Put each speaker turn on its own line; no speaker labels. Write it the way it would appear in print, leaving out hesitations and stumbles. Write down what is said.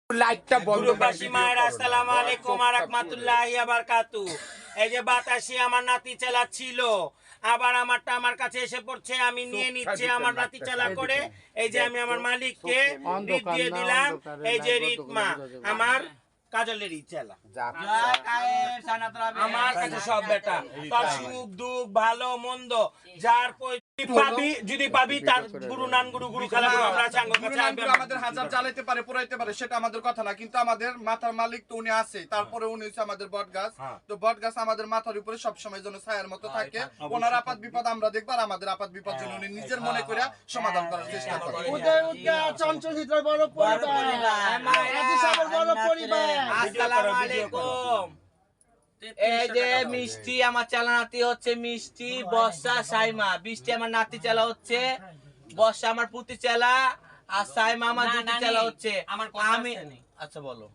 লাইটটা বন্ধ
গুরুবাসী মায়ের আসসালামু আলাইকুম ওয়া রাহমাতুল্লাহি ওয়া বারাকাতুহু। এই যে বাতাসি আমার নাতি চালা ছিল, আবার আমারটা আমার কাছে এসে পড়ছে, আমি নিয়ে নিচ্ছে আমার নাতি চালা করে। এই যে আমি আমার মালিককে রিট দিয়ে দিলাম। এই যে রিট মা আমার কাজলের চালা, আমার কাছে সব বেটা। তার সুখ দুঃখ ভালো মন্দ যার পাবি, যদি পাবি তার গুরু নান গুরু গুরু খালা গুরু আমরা চাঙ্গ কাছে
আমাদের হাজার জ্বালাইতে পারে পুরাইতে পারে সেটা আমাদের কথা না, কিন্তু আমাদের মাথার মালিক তো উনি আছে। তারপরে উনি হচ্ছে আমাদের বট গাছ। তো বট গাছ আমাদের মাথার উপরে সবসময় যেন ছায়ার মতো থাকে। ওনার আপাত বিপদ আমরা দেখবো, আর আমাদের আপাত বিপদ যেন উনি নিজের মনে করে সমাধান করার চেষ্টা করেন।
চঞ্চল বড় পরিবার, আজি সাহেবের বড় পরিবার।
আসসালামু আলাইকুম।
এই যে মিষ্টি আমার চালা নাতি হচ্ছে মিষ্টি, বর্ষা, সাইমা। বৃষ্টি আমার নাতি চালা হচ্ছে, বর্ষা আমার পুতি চালা, আর সাইমা আমার দুটি চালা হচ্ছে।
আমার
আমি আচ্ছা বলো।